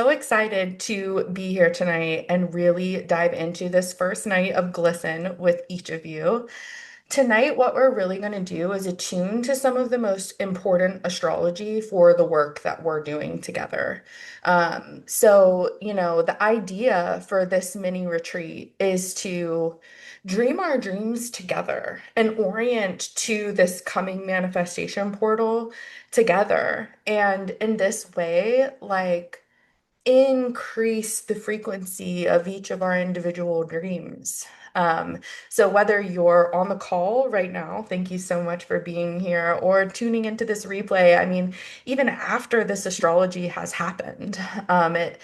So excited to be here tonight and really dive into this first night of Glisten with each of you. Tonight, what we're really going to do is attune to some of the most important astrology for the work that we're doing together. The idea for this mini retreat is to dream our dreams together and orient to this coming manifestation portal together. And in this way, increase the frequency of each of our individual dreams. Um, so whether you're on the call right now, thank you so much for being here, or tuning into this replay. I mean, even after this astrology has happened, it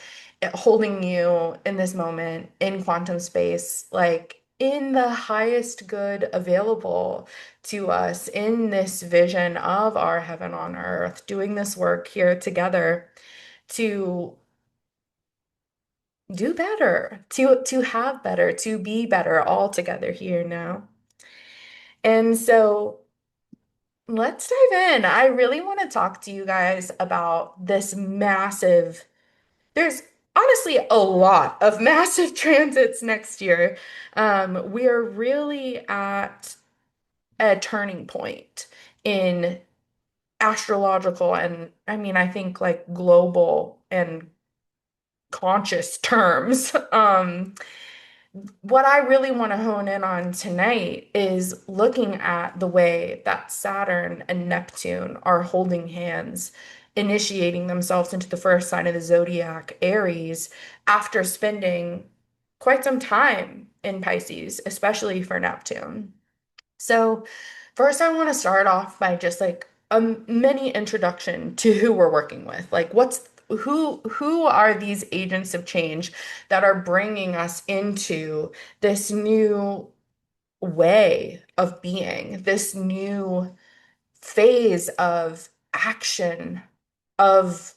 holding you in this moment in quantum space, like in the highest good available to us in this vision of our heaven on earth, doing this work here together to do better, to have better, to be better all together here now. And so let's dive in. I really want to talk to you guys about this massive, there's honestly a lot of massive transits next year. We are really at a turning point in astrological and I mean, I think like global and conscious terms. What I really want to hone in on tonight is looking at the way that Saturn and Neptune are holding hands, initiating themselves into the first sign of the zodiac, Aries, after spending quite some time in Pisces, especially for Neptune. So, first, I want to start off by just like a mini introduction to who we're working with. Like, who are these agents of change that are bringing us into this new way of being, this new phase of action, of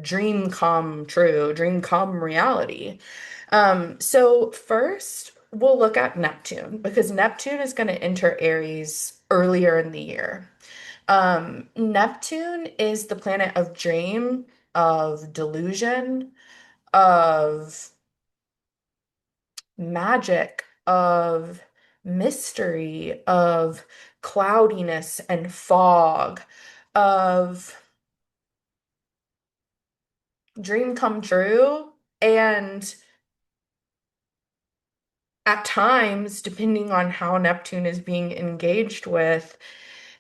dream come true, dream come reality. So first we'll look at Neptune because Neptune is going to enter Aries earlier in the year. Neptune is the planet of dream, of delusion, of magic, of mystery, of cloudiness and fog, of dream come true. And at times, depending on how Neptune is being engaged with,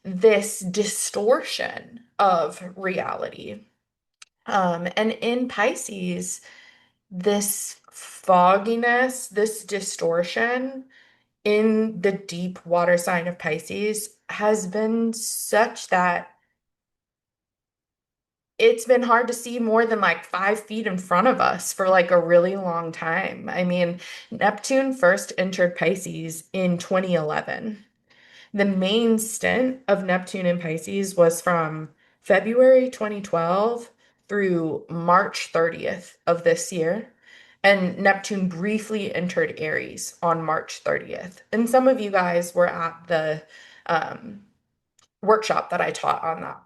this distortion of reality. And in Pisces, this fogginess, this distortion in the deep water sign of Pisces has been such that it's been hard to see more than like 5 feet in front of us for like a really long time. I mean, Neptune first entered Pisces in 2011. The main stint of Neptune in Pisces was from February 2012 through March 30th of this year. And Neptune briefly entered Aries on March 30th. And some of you guys were at the um, workshop that I taught on that.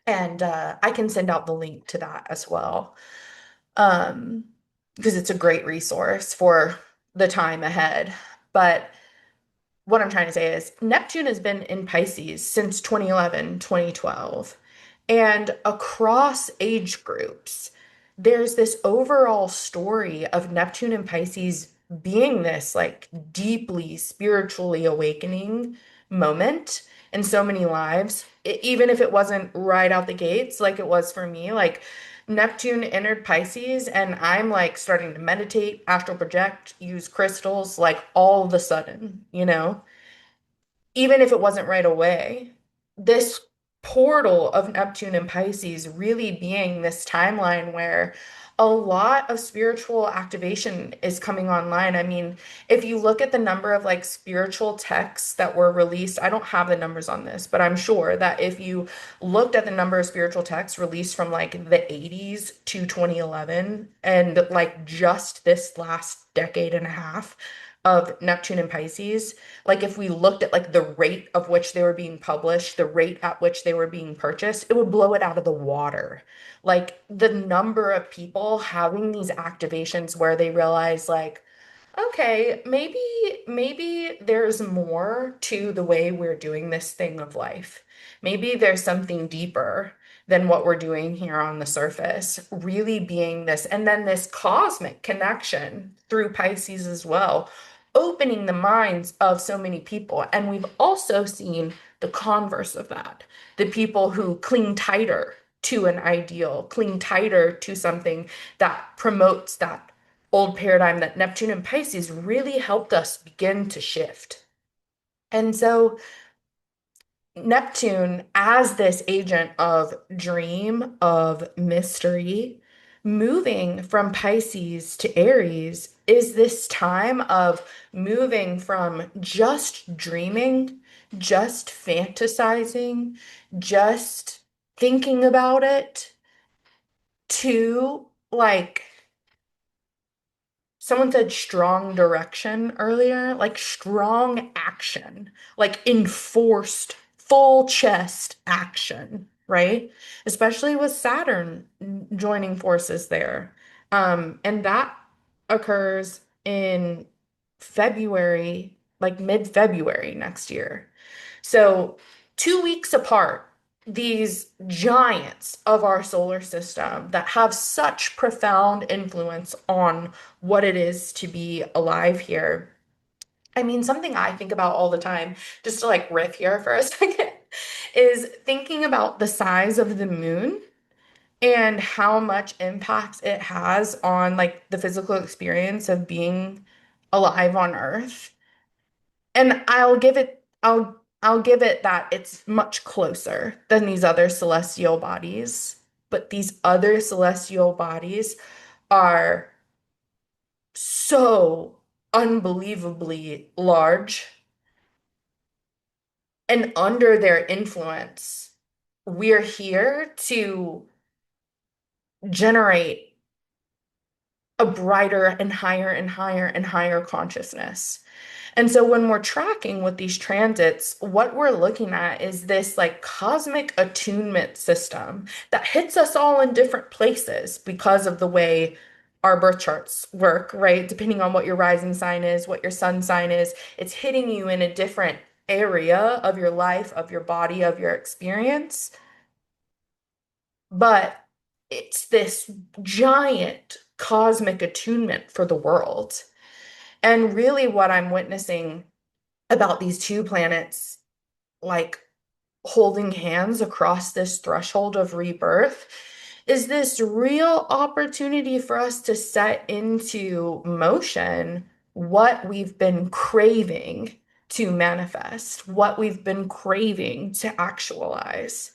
And I can send out the link to that as well. Um, because it's a great resource for the time ahead. But what I'm trying to say is Neptune has been in Pisces since 2011, 2012. And across age groups, there's this overall story of Neptune and Pisces being this like deeply spiritually awakening moment in so many lives. Even if it wasn't right out the gates like it was for me, like Neptune entered Pisces and I'm like starting to meditate, astral project, use crystals like all of a sudden, even if it wasn't right away, this portal of Neptune and Pisces really being this timeline where a lot of spiritual activation is coming online. I mean, if you look at the number of like spiritual texts that were released, I don't have the numbers on this, but I'm sure that if you looked at the number of spiritual texts released from like the 80s to 2011 and like just this last decade and a half of Neptune and Pisces, like if we looked at like the rate of which they were being published, the rate at which they were being purchased, it would blow it out of the water. Like the number of people people having these activations where they realize like, okay, maybe there's more to the way we're doing this thing of life. Maybe there's something deeper than what we're doing here on the surface, really being this, and then this cosmic connection through Pisces as well, opening the minds of so many people. And we've also seen the converse of that, the people who cling tighter to an ideal, cling tighter to something that promotes that old paradigm that Neptune and Pisces really helped us begin to shift. And so Neptune, as this agent of dream, of mystery, moving from Pisces to Aries, is this time of moving from just dreaming, just fantasizing, just thinking about it, to like someone said strong direction earlier, like strong action, like enforced full chest action, right? Especially with Saturn joining forces there. And that occurs in February, like mid-February next year. So 2 weeks apart, these giants of our solar system that have such profound influence on what it is to be alive here. I mean, something I think about all the time, just to like riff here for a second, is thinking about the size of the moon and how much impact it has on like the physical experience of being alive on Earth. And I'll give it that it's much closer than these other celestial bodies. But these other celestial bodies are so unbelievably large, and under their influence, we're here to generate a brighter and higher and higher and higher consciousness. And so when we're tracking with these transits, what we're looking at is this like cosmic attunement system that hits us all in different places because of the way our birth charts work, right? Depending on what your rising sign is, what your sun sign is, it's hitting you in a different area of your life, of your body, of your experience. But it's this giant cosmic attunement for the world. And really, what I'm witnessing about these two planets, like holding hands across this threshold of rebirth, is this real opportunity for us to set into motion what we've been craving to manifest, what we've been craving to actualize.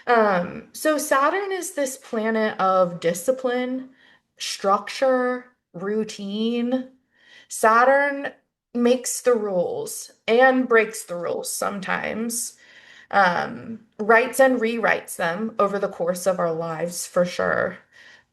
So Saturn is this planet of discipline, structure, routine. Saturn makes the rules and breaks the rules sometimes, writes and rewrites them over the course of our lives for sure.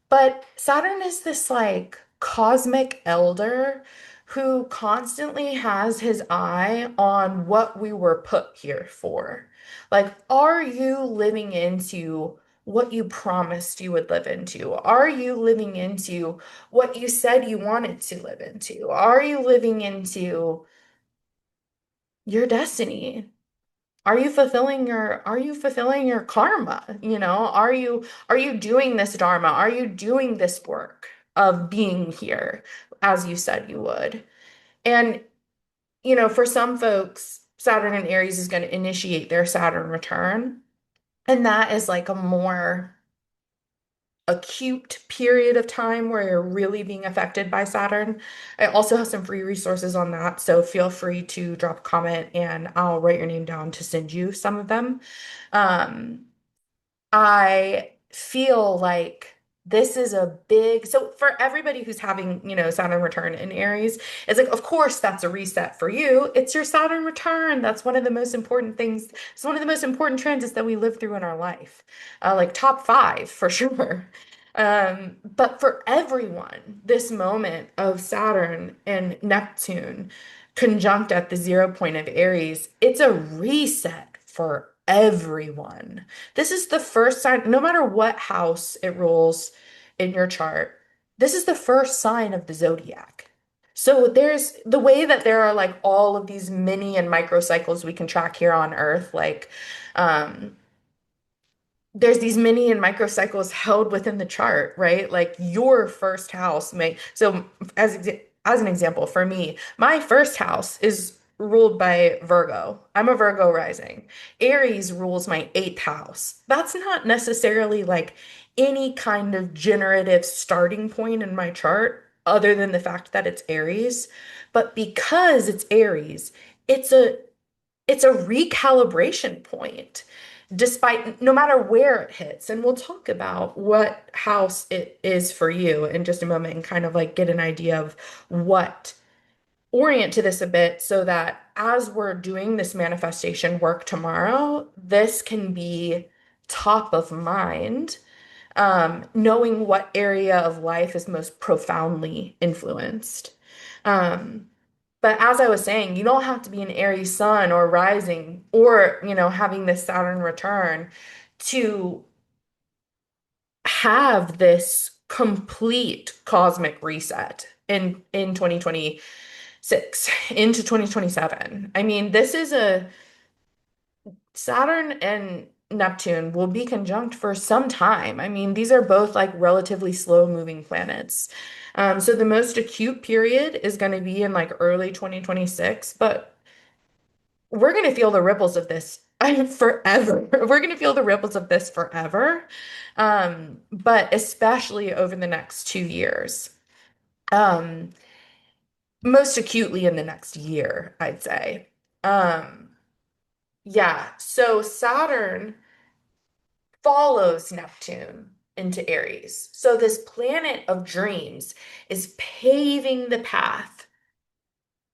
But Saturn is this like cosmic elder who constantly has his eye on what we were put here for. Like, are you living into what you promised you would live into? Are you living into what you said you wanted to live into? Are you living into your destiny? Are you fulfilling your karma? You know, are you doing this dharma? Are you doing this work of being here as you said you would? And you know, for some folks, Saturn and Aries is going to initiate their Saturn return, and that is like a more acute period of time where you're really being affected by Saturn. I also have some free resources on that, so feel free to drop a comment and I'll write your name down to send you some of them. Um, I feel like this is a big, so for everybody who's having, you know, Saturn return in Aries, it's like, of course, that's a reset for you. It's your Saturn return. That's one of the most important things. It's one of the most important transits that we live through in our life, like top five for sure. But for everyone, this moment of Saturn and Neptune conjunct at the 0 point of Aries, it's a reset for everyone. This is the first sign, no matter what house it rules in your chart, This is the first sign of the zodiac. So there's the way that there are like all of these mini and microcycles we can track here on Earth, like um, there's these mini and microcycles held within the chart, right? Like your first house may, so as an example, for me, my first house is ruled by Virgo. I'm a Virgo rising. Aries rules my eighth house. That's not necessarily like any kind of generative starting point in my chart, other than the fact that it's Aries. But because it's Aries, it's a it's a recalibration point despite no matter where it hits. And we'll talk about what house it is for you in just a moment and kind of like get an idea of what orient to this a bit so that as we're doing this manifestation work tomorrow, this can be top of mind, knowing what area of life is most profoundly influenced. Um, but as I was saying, you don't have to be an Aries sun or rising or, having this Saturn return to have this complete cosmic reset in 2026 into 2027. I mean, this is a Saturn and Neptune will be conjunct for some time. I mean, these are both like relatively slow moving planets. So the most acute period is going to be in like early 2026, but we're going to feel the ripples of this forever. We're going to feel the ripples of this forever, but especially over the next 2 years. Um, Most acutely in the next year, I'd say. Um, yeah, so Saturn follows Neptune into Aries. So this planet of dreams is paving the path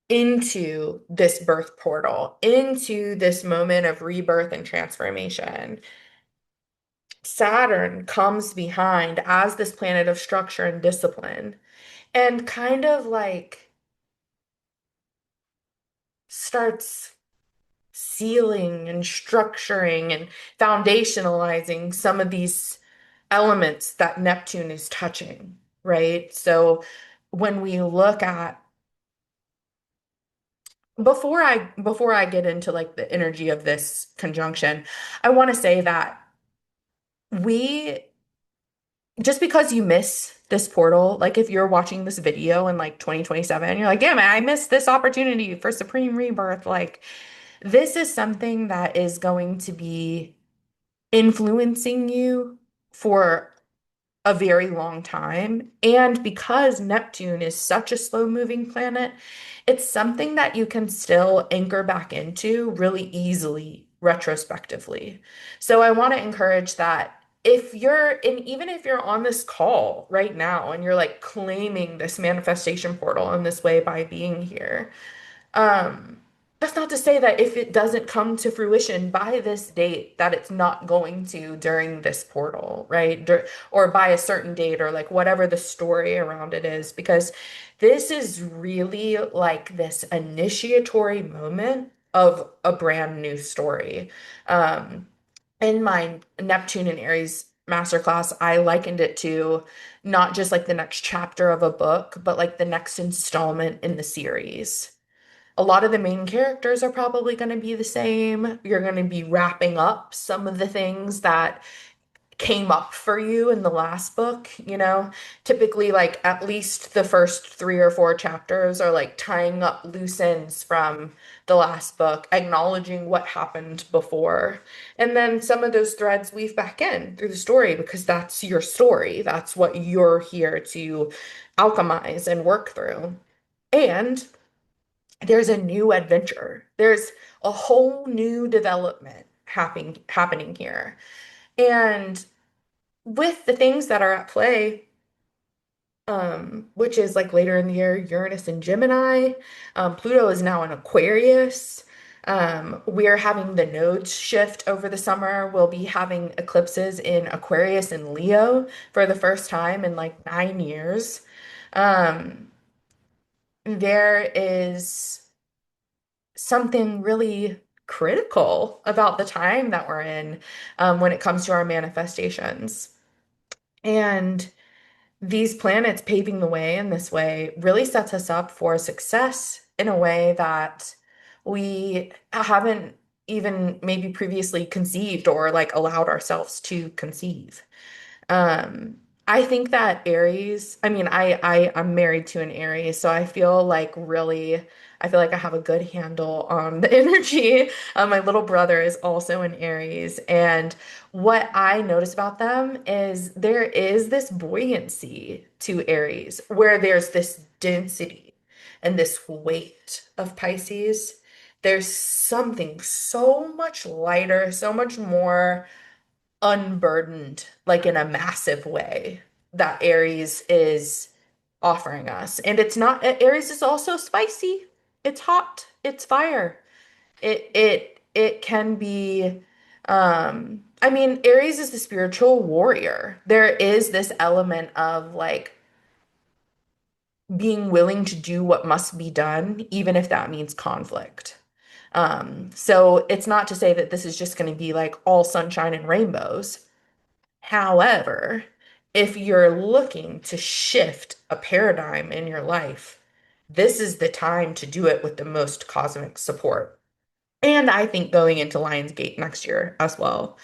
into this birth portal, into this moment of rebirth and transformation. Saturn comes behind as this planet of structure and discipline and kind of like starts sealing and structuring and foundationalizing some of these elements that Neptune is touching, right? So when we look at before I get into like the energy of this conjunction, I want to say that we just because you miss this portal, like if you're watching this video in like 2027, you're like, yeah, man, I missed this opportunity for Supreme Rebirth. Like, this is something that is going to be influencing you for a very long time. And because Neptune is such a slow-moving planet, it's something that you can still anchor back into really easily retrospectively. So I want to encourage that if you're and even if you're on this call right now and you're like claiming this manifestation portal in this way by being here, um, that's not to say that if it doesn't come to fruition by this date, that it's not going to during this portal, right? Or by a certain date, or like whatever the story around it is, because this is really like this initiatory moment of a brand new story. Um, in my Neptune and Aries masterclass, I likened it to not just like the next chapter of a book, but like the next installment in the series. A lot of the main characters are probably going to be the same. You're going to be wrapping up some of the things that came up for you in the last book, you know? Typically, like at least the first 3 or 4 chapters are like tying up loose ends from the last book, acknowledging what happened before. And then some of those threads weave back in through the story because that's your story. That's what you're here to alchemize and work through. And there's a new adventure. There's a whole new development happening here. And with the things that are at play, which is like later in the year, Uranus and Gemini, Pluto is now in Aquarius. We're having the nodes shift over the summer. We'll be having eclipses in Aquarius and Leo for the first time in like 9 years. Um, there is something really critical about the time that we're in when it comes to our manifestations. And these planets paving the way in this way really sets us up for success in a way that we haven't even maybe previously conceived or like allowed ourselves to conceive. Um, I think that Aries, I mean, I'm married to an Aries, so I feel like I have a good handle on the energy. My little brother is also an Aries, and what I notice about them is there is this buoyancy to Aries, where there's this density and this weight of Pisces. There's something so much lighter, so much more unburdened, like in a massive way, that Aries is offering us. And it's not, Aries is also spicy. It's hot. It's fire. It can be, I mean, Aries is the spiritual warrior. There is this element of like being willing to do what must be done, even if that means conflict. So it's not to say that this is just going to be like all sunshine and rainbows. However, if you're looking to shift a paradigm in your life, this is the time to do it with the most cosmic support. And I think going into Lionsgate next year as well,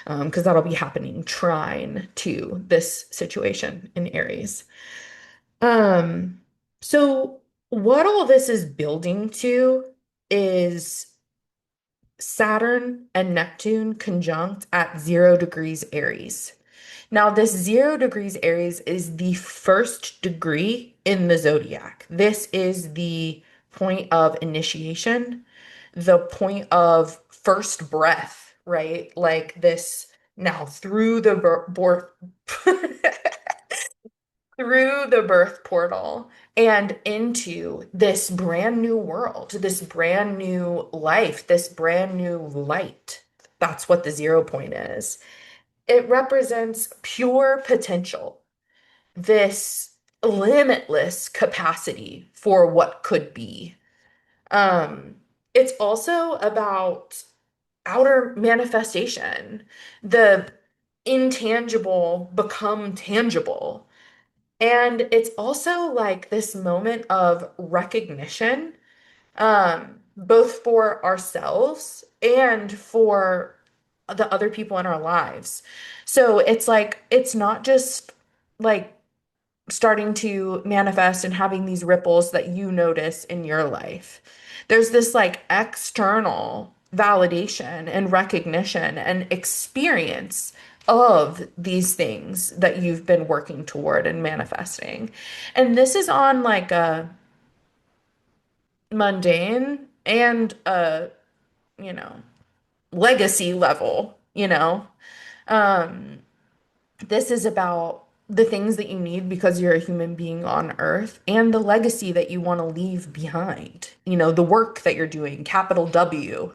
because that'll be happening trine to this situation in Aries. Um, so what all this is building to is Saturn and Neptune conjunct at 0 degrees Aries. Now, this 0 degrees Aries is the first degree in the zodiac. This is the point of initiation, the point of first breath, right? Like this now through the birth through the birth portal and into this brand new world, this brand new life, this brand new light. That's what the 0 point is. It represents pure potential, this limitless capacity for what could be. Um, it's also about outer manifestation, the intangible become tangible. And it's also like this moment of recognition, both for ourselves and for the other people in our lives. So it's like, it's not just like starting to manifest and having these ripples that you notice in your life. There's this like external validation and recognition and experience of these things that you've been working toward and manifesting. And this is on like a mundane and you know, legacy level, you know. Um, this is about the things that you need because you're a human being on Earth and the legacy that you want to leave behind. You know, the work that you're doing, capital W,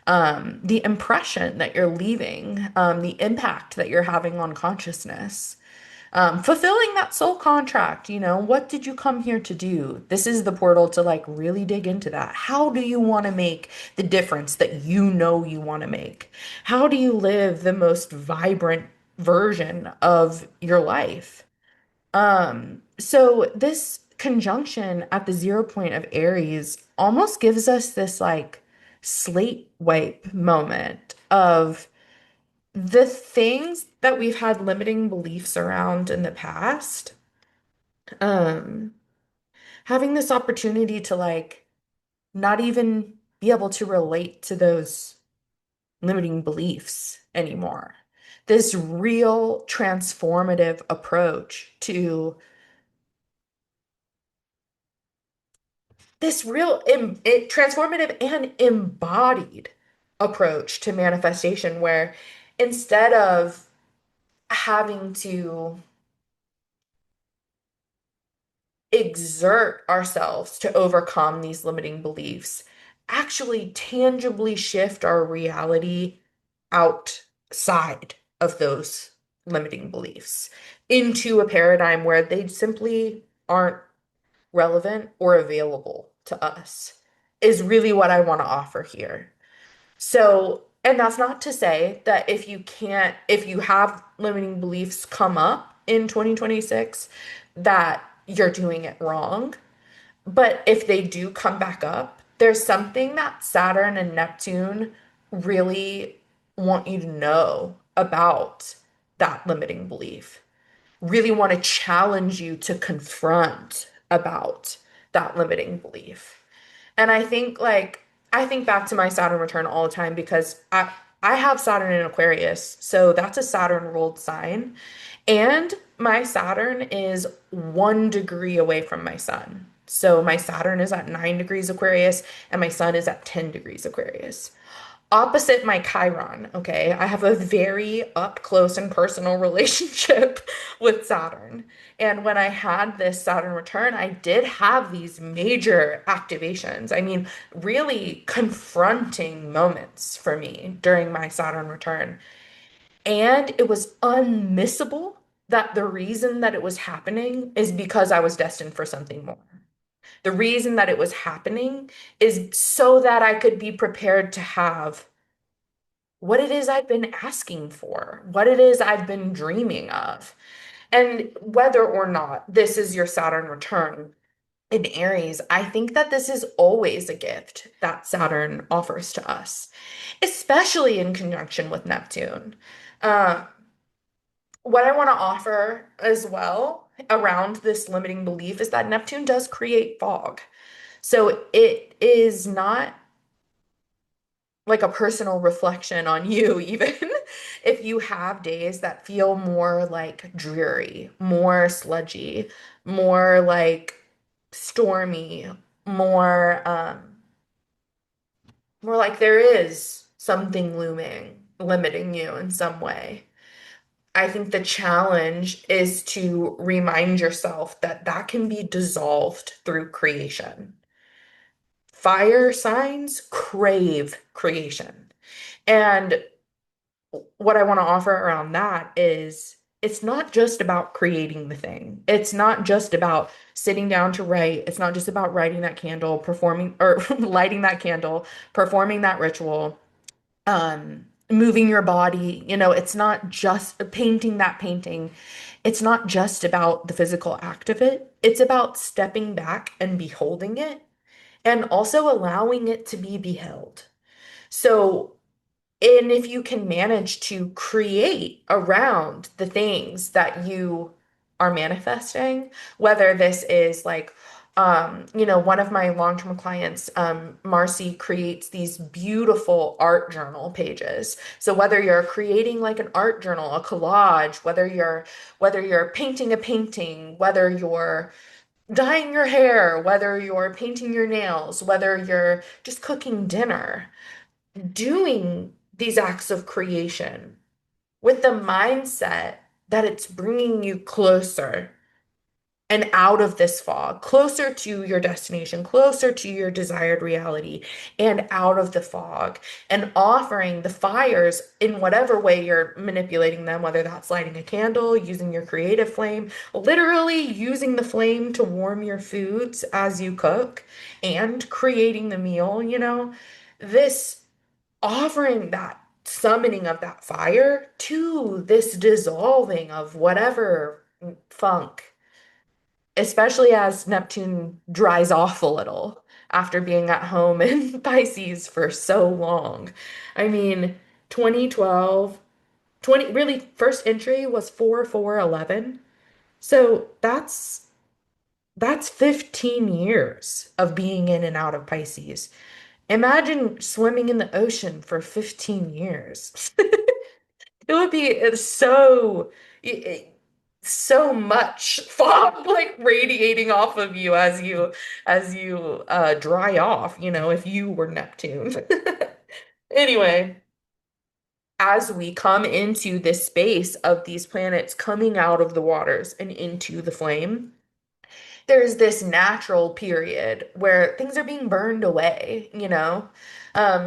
the impression that you're leaving, the impact that you're having on consciousness. Fulfilling that soul contract, you know, what did you come here to do? This is the portal to like really dig into that. How do you want to make the difference that you know you want to make? How do you live the most vibrant version of your life? So this conjunction at the 0 point of Aries almost gives us this like slate wipe moment of the things that we've had limiting beliefs around in the past, um, having this opportunity to like not even be able to relate to those limiting beliefs anymore. This real transformative approach to this real transformative and embodied approach to manifestation where instead of having to exert ourselves to overcome these limiting beliefs, actually tangibly shift our reality outside of those limiting beliefs into a paradigm where they simply aren't relevant or available to us, is really what I want to offer here. So, and that's not to say that if you have limiting beliefs come up in 2026, that you're doing it wrong. But if they do come back up, there's something that Saturn and Neptune really want you to know about that limiting belief, really want to challenge you to confront about that limiting belief. And I think back to my Saturn return all the time because I have Saturn in Aquarius, so that's a Saturn ruled sign. And my Saturn is 1 degree away from my sun. So my Saturn is at 9 degrees Aquarius and my sun is at 10 degrees Aquarius. Opposite my Chiron, okay? I have a very up close and personal relationship with Saturn. And when I had this Saturn return, I did have these major activations. I mean, really confronting moments for me during my Saturn return. And it was unmissable that the reason that it was happening is because I was destined for something more. The reason that it was happening is so that I could be prepared to have what it is I've been asking for, what it is I've been dreaming of. And whether or not this is your Saturn return in Aries, I think that this is always a gift that Saturn offers to us, especially in conjunction with Neptune. Um, what I want to offer as well around this limiting belief is that Neptune does create fog. So it is not like a personal reflection on you, even if you have days that feel more like dreary, more sludgy, more like stormy, more more like there is something looming, limiting you in some way. I think the challenge is to remind yourself that that can be dissolved through creation. Fire signs crave creation. And what I want to offer around that is it's not just about creating the thing. It's not just about sitting down to write. It's not just about writing that candle, performing or lighting that candle, performing that ritual, moving your body. You know, it's not just painting that painting. It's not just about the physical act of it. It's about stepping back and beholding it and also allowing it to be beheld. So and if you can manage to create around the things that you are manifesting, whether this is like, one of my long-term clients, Marcy, creates these beautiful art journal pages. So whether you're creating like an art journal, a collage, whether you're painting a painting, whether you're dyeing your hair, whether you're painting your nails, whether you're just cooking dinner, doing these acts of creation with the mindset that it's bringing you closer and out of this fog, closer to your destination, closer to your desired reality, and out of the fog, and offering the fires in whatever way you're manipulating them, whether that's lighting a candle, using your creative flame, literally using the flame to warm your foods as you cook, and creating the meal, this offering that summoning of that fire to this dissolving of whatever funk, especially as Neptune dries off a little after being at home in Pisces for so long. I mean, 2012, 20 really first entry was 4411. So that's 15 years of being in and out of Pisces. Imagine swimming in the ocean for 15 years. It would be so much fog like radiating off of you as you dry off, if you were Neptune. Anyway, as we come into this space of these planets coming out of the waters and into the flame, there's this natural period where things are being burned away.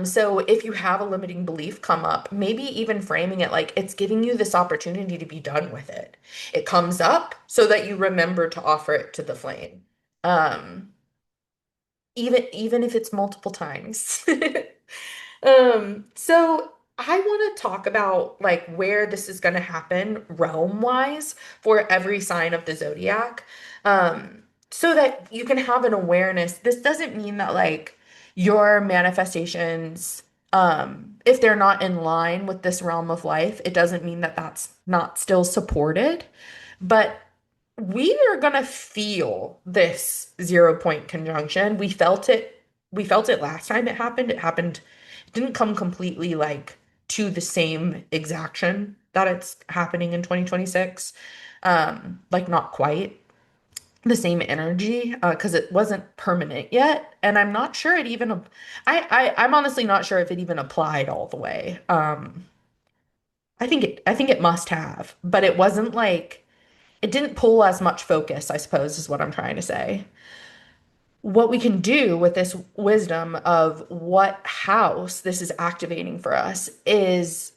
So if you have a limiting belief come up, maybe even framing it like it's giving you this opportunity to be done with it. It comes up so that you remember to offer it to the flame. Um, even if it's multiple times. So I want to talk about like where this is going to happen realm-wise for every sign of the zodiac. Um, so that you can have an awareness. This doesn't mean that like your manifestations, if they're not in line with this realm of life, it doesn't mean that that's not still supported. But we are gonna feel this 0 point conjunction. We felt it last time it happened. It didn't come completely like to the same exaction that it's happening in 2026. Like not quite the same energy, because it wasn't permanent yet. And I'm not sure it even, I'm honestly not sure if it even applied all the way. I think it must have, but it wasn't like, it didn't pull as much focus, I suppose, is what I'm trying to say. What we can do with this wisdom of what house this is activating for us is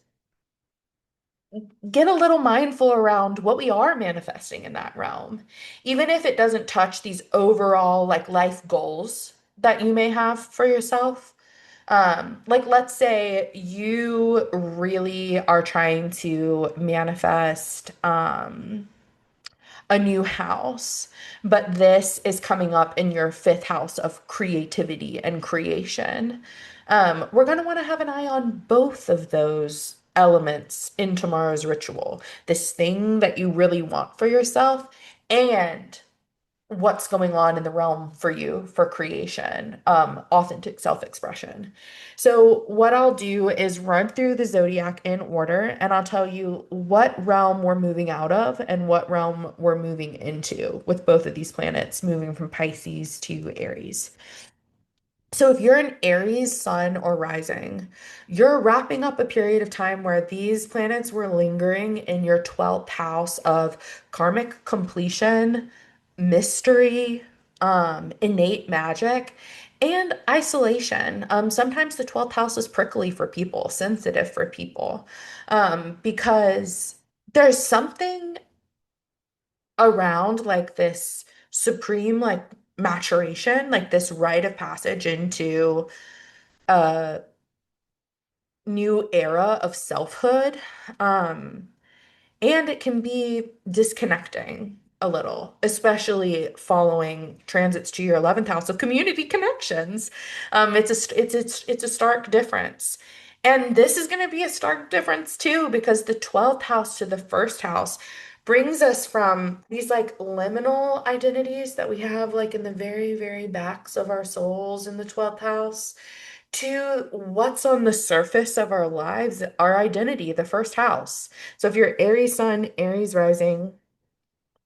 get a little mindful around what we are manifesting in that realm. Even if it doesn't touch these overall like life goals that you may have for yourself. Like let's say you really are trying to manifest a new house, but this is coming up in your fifth house of creativity and creation. We're going to want to have an eye on both of those elements in tomorrow's ritual. This thing that you really want for yourself and what's going on in the realm for you for creation, authentic self-expression. So what I'll do is run through the zodiac in order, and I'll tell you what realm we're moving out of and what realm we're moving into with both of these planets moving from Pisces to Aries. So if you're an Aries sun or rising, you're wrapping up a period of time where these planets were lingering in your 12th house of karmic completion, mystery, innate magic, and isolation. Sometimes the 12th house is prickly for people, sensitive for people, because there's something around like this supreme like maturation, like this rite of passage into a new era of selfhood. Um, and it can be disconnecting a little, especially following transits to your 11th house of community connections. It's a stark difference. And this is going to be a stark difference too, because the 12th house to the first house brings us from these like liminal identities that we have like in the very, very backs of our souls in the 12th house to what's on the surface of our lives, our identity, the first house. So if you're Aries sun, Aries rising,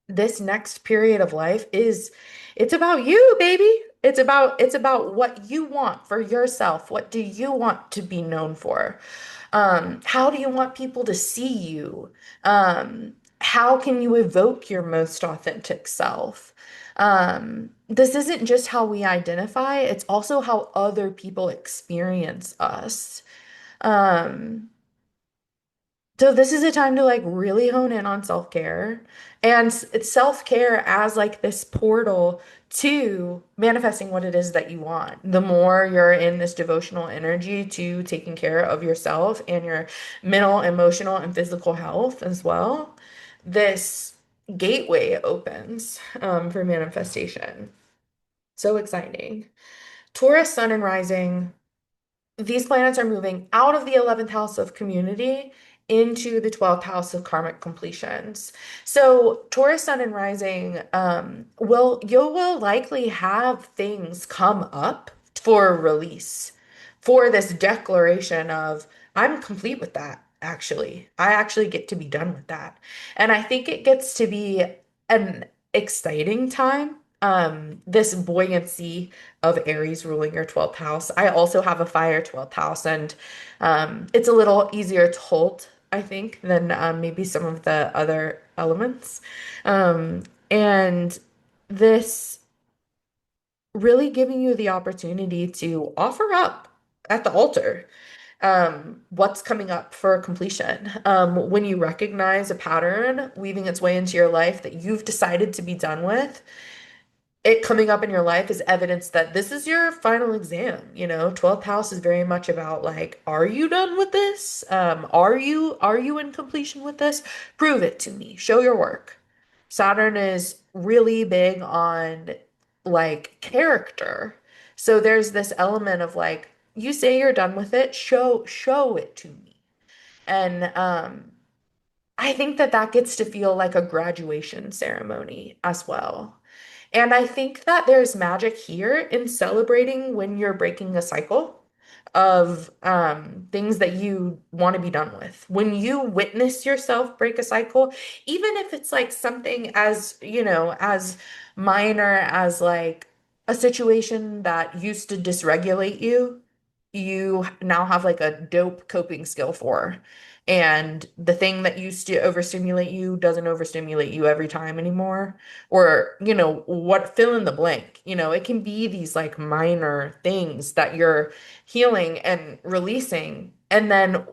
this next period of life is it's about you, baby. It's about what you want for yourself. What do you want to be known for? How do you want people to see you? How can you evoke your most authentic self? This isn't just how we identify, it's also how other people experience us. Um, so this is a time to like really hone in on self-care and it's self-care as like this portal to manifesting what it is that you want. The more you're in this devotional energy to taking care of yourself and your mental, emotional, and physical health as well, this gateway opens for manifestation. So exciting. Taurus, Sun, and Rising, these planets are moving out of the 11th house of community into the 12th house of karmic completions. So Taurus sun and rising you will likely have things come up for release for this declaration of I'm complete with that actually. I actually get to be done with that. And I think it gets to be an exciting time. This buoyancy of Aries ruling your 12th house. I also have a fire 12th house, and it's a little easier to hold, I think, than maybe some of the other elements. And this really giving you the opportunity to offer up at the altar what's coming up for completion. When you recognize a pattern weaving its way into your life that you've decided to be done with, it coming up in your life is evidence that this is your final exam. 12th house is very much about like, are you done with this? Are you in completion with this? Prove it to me. Show your work. Saturn is really big on like character. So there's this element of like, you say you're done with it, show it to me. And I think that that gets to feel like a graduation ceremony as well. And I think that there's magic here in celebrating when you're breaking a cycle of things that you want to be done with. When you witness yourself break a cycle, even if it's like something as, as minor as like a situation that used to dysregulate you, you now have like a dope coping skill for. And the thing that used to overstimulate you doesn't overstimulate you every time anymore. Or, what fill in the blank. It can be these like minor things that you're healing and releasing, and then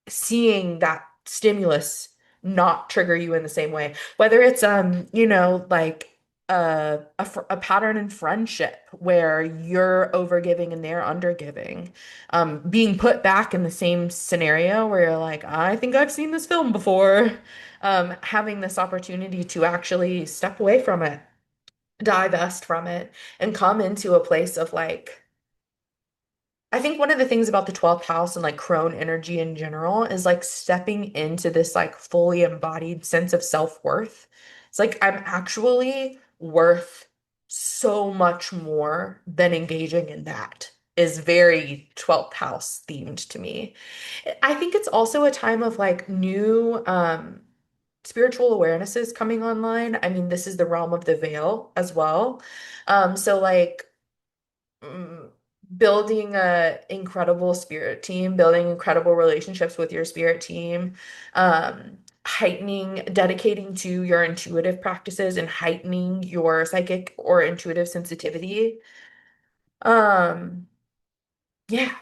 seeing that stimulus not trigger you in the same way. Whether it's like a pattern in friendship where you're overgiving and they're undergiving, being put back in the same scenario where you're like, I think I've seen this film before, having this opportunity to actually step away from it, divest from it, and come into a place of like, I think one of the things about the 12th house and like crone energy in general is like stepping into this like fully embodied sense of self-worth. It's like I'm actually worth so much more than engaging in that is very 12th house themed to me. I think it's also a time of like new spiritual awarenesses coming online. I mean, this is the realm of the veil as well. So like mm, building a incredible spirit team, building incredible relationships with your spirit team, heightening, dedicating to your intuitive practices and heightening your psychic or intuitive sensitivity. Um, yeah,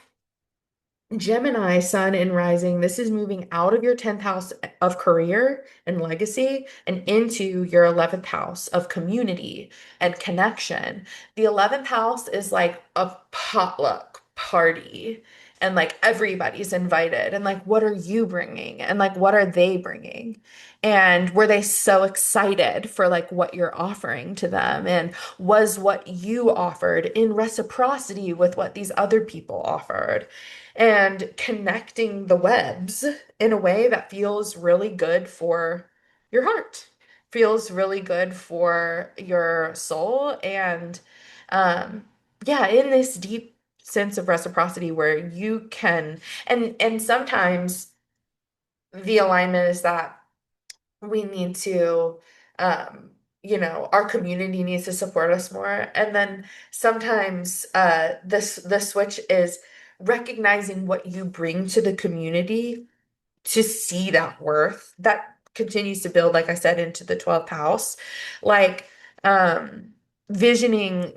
Gemini, Sun, and Rising, this is moving out of your 10th house of career and legacy and into your 11th house of community and connection. The 11th house is like a potluck party, and like everybody's invited. And like, what are you bringing? And like, what are they bringing? And were they so excited for like what you're offering to them? And was what you offered in reciprocity with what these other people offered? And connecting the webs in a way that feels really good for your heart, feels really good for your soul. And yeah, in this deep sense of reciprocity where you can, and sometimes the alignment is that we need to, um, our community needs to support us more. And then sometimes the switch is recognizing what you bring to the community to see that worth that continues to build, like I said, into the 12th house. Like, um, visioning,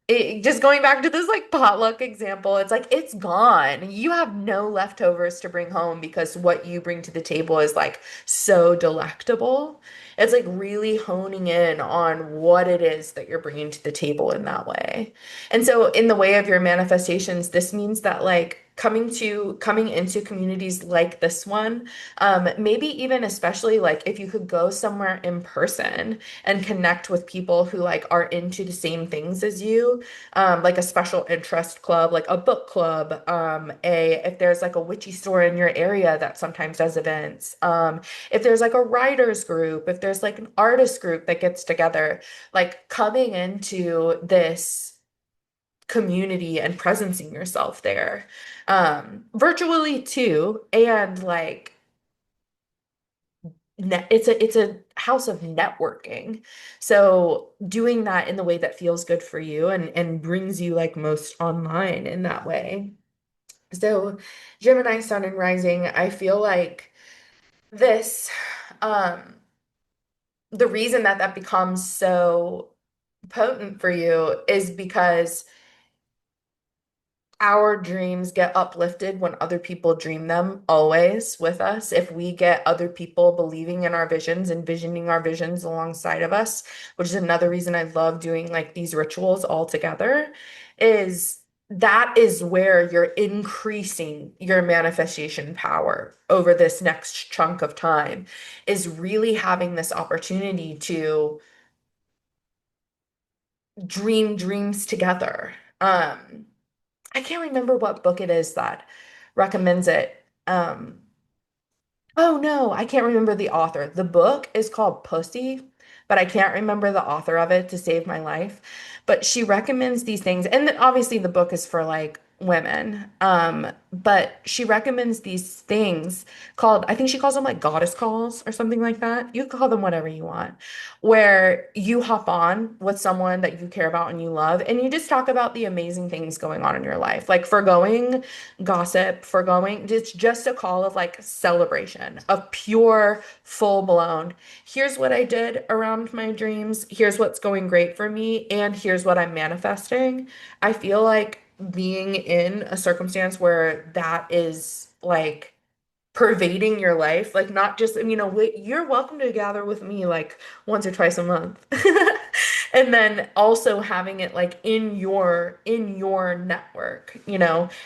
just going back to this like potluck example, it's like it's gone. You have no leftovers to bring home because what you bring to the table is like so delectable. It's like really honing in on what it is that you're bringing to the table in that way. And so in the way of your manifestations, this means that like coming into communities like this one, maybe even especially like if you could go somewhere in person and connect with people who like are into the same things as you, like a special interest club, like a book club, a if there's like a witchy store in your area that sometimes does events, if there's like a writers group, if there's like an artist group that gets together, like coming into this community and presencing yourself there, virtually too, and like it's a house of networking. So doing that in the way that feels good for you and brings you like most online in that way. So Gemini, Sun, and Rising, I feel like this, um, the reason that that becomes so potent for you is because our dreams get uplifted when other people dream them always with us. If we get other people believing in our visions, envisioning our visions alongside of us, which is another reason I love doing like these rituals all together, is that is where you're increasing your manifestation power over this next chunk of time, is really having this opportunity to dream dreams together. I can't remember what book it is that recommends it. Oh no, I can't remember the author. The book is called Pussy, but I can't remember the author of it to save my life. But she recommends these things, and obviously the book is for like women. But she recommends these things called, I think she calls them like goddess calls or something like that. You can call them whatever you want, where you hop on with someone that you care about and you love, and you just talk about the amazing things going on in your life, like forgoing gossip, for going, it's just a call of like celebration, of pure, full blown. Here's what I did around my dreams. Here's what's going great for me. And here's what I'm manifesting. I feel like being in a circumstance where that is like pervading your life, like not just, you're welcome to gather with me like once or twice a month. And then also having it like in your network,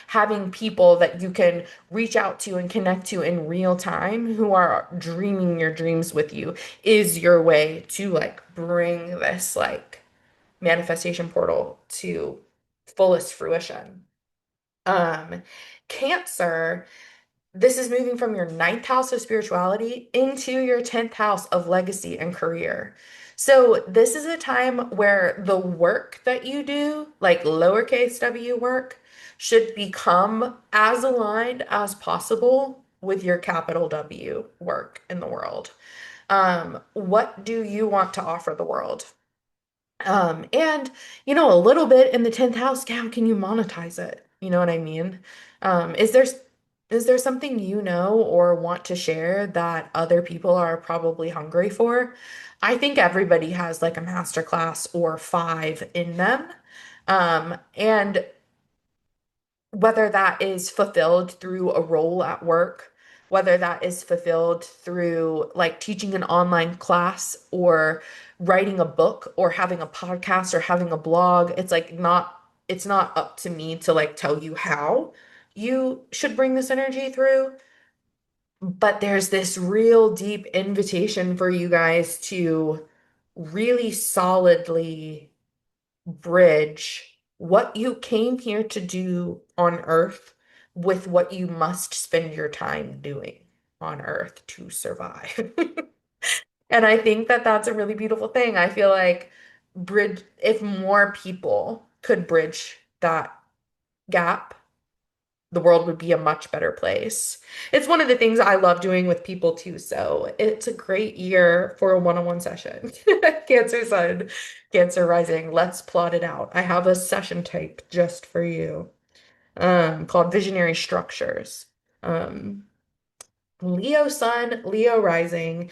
having people that you can reach out to and connect to in real time who are dreaming your dreams with you is your way to like bring this like manifestation portal to fullest fruition. Um, Cancer, this is moving from your ninth house of spirituality into your 10th house of legacy and career. So, this is a time where the work that you do, like lowercase w work, should become as aligned as possible with your capital W work in the world. What do you want to offer the world? And a little bit in the 10th house, how can you monetize it? You know what I mean? Is there something or want to share that other people are probably hungry for? I think everybody has like a master class or five in them. And whether that is fulfilled through a role at work, whether that is fulfilled through like teaching an online class or writing a book or having a podcast or having a blog, it's not up to me to like tell you how you should bring this energy through, but there's this real deep invitation for you guys to really solidly bridge what you came here to do on Earth with what you must spend your time doing on Earth to survive. And I think that that's a really beautiful thing. I feel like if more people could bridge that gap, the world would be a much better place. It's one of the things I love doing with people too. So it's a great year for a one-on-one session. Cancer Sun, Cancer Rising. Let's plot it out. I have a session type just for you, called Visionary Structures. Um, Leo Sun, Leo Rising.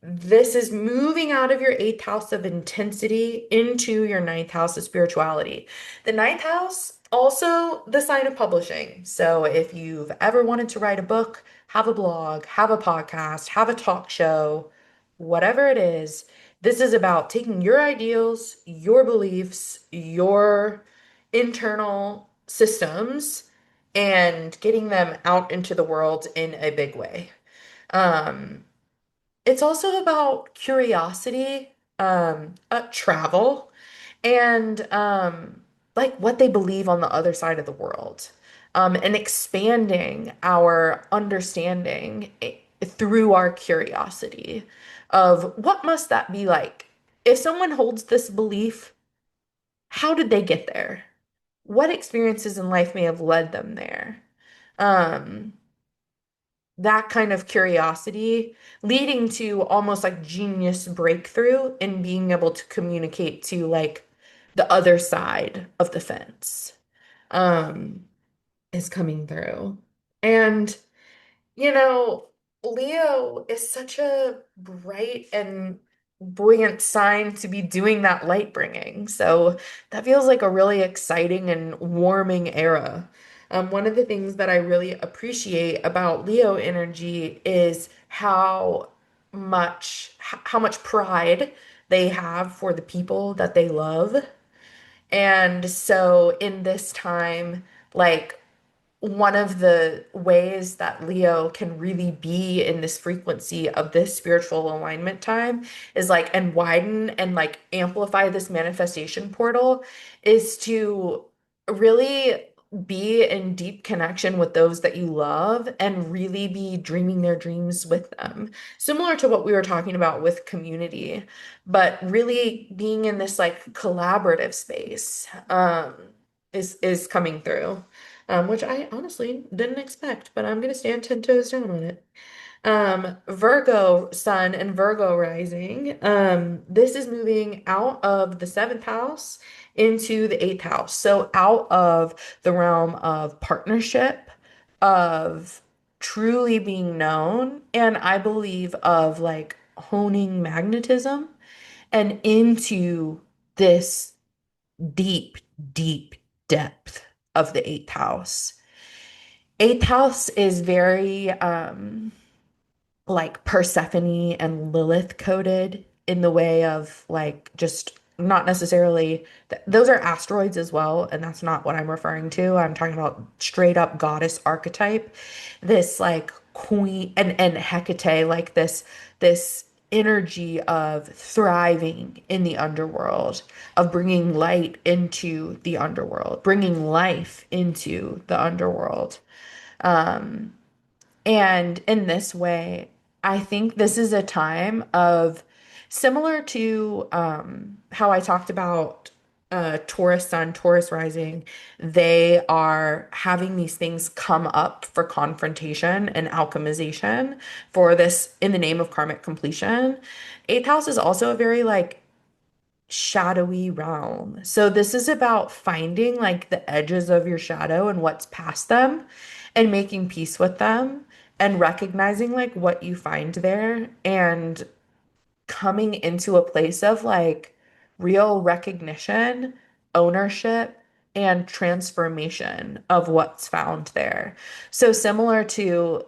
This is moving out of your eighth house of intensity into your ninth house of spirituality. The ninth house, also the sign of publishing. So if you've ever wanted to write a book, have a blog, have a podcast, have a talk show, whatever it is, this is about taking your ideals, your beliefs, your internal systems, and getting them out into the world in a big way. Um, it's also about curiosity, travel, and like what they believe on the other side of the world, and expanding our understanding through our curiosity of what must that be like. If someone holds this belief, how did they get there? What experiences in life may have led them there? Um, that kind of curiosity leading to almost like genius breakthrough in being able to communicate to like the other side of the fence, um is coming through. And you know Leo is such a bright and buoyant sign to be doing that light bringing. So that feels like a really exciting and warming era. One of the things that I really appreciate about Leo energy is how much pride they have for the people that they love. And so in this time, like one of the ways that Leo can really be in this frequency of this spiritual alignment time is like, and widen and like amplify this manifestation portal is to really be in deep connection with those that you love and really be dreaming their dreams with them. Similar to what we were talking about with community, but really being in this like collaborative space is coming through, which I honestly didn't expect, but I'm gonna stand 10 toes down on it. Virgo sun and Virgo rising. This is moving out of the seventh house into the eighth house. So out of the realm of partnership, of truly being known, and I believe of like honing magnetism and into this deep, deep depth of the eighth house. Eighth house is very like Persephone and Lilith coded in the way of like just not necessarily those are asteroids as well, and that's not what I'm referring to. I'm talking about straight up goddess archetype. This like queen and Hecate, like this energy of thriving in the underworld, of bringing light into the underworld, bringing life into the underworld. Um, and in this way, I think this is a time of similar to how I talked about Taurus sun, Taurus rising. They are having these things come up for confrontation and alchemization for this in the name of karmic completion. Eighth house is also a very like shadowy realm. So this is about finding like the edges of your shadow and what's past them and making peace with them and recognizing like what you find there and coming into a place of like real recognition, ownership, and transformation of what's found there. So similar to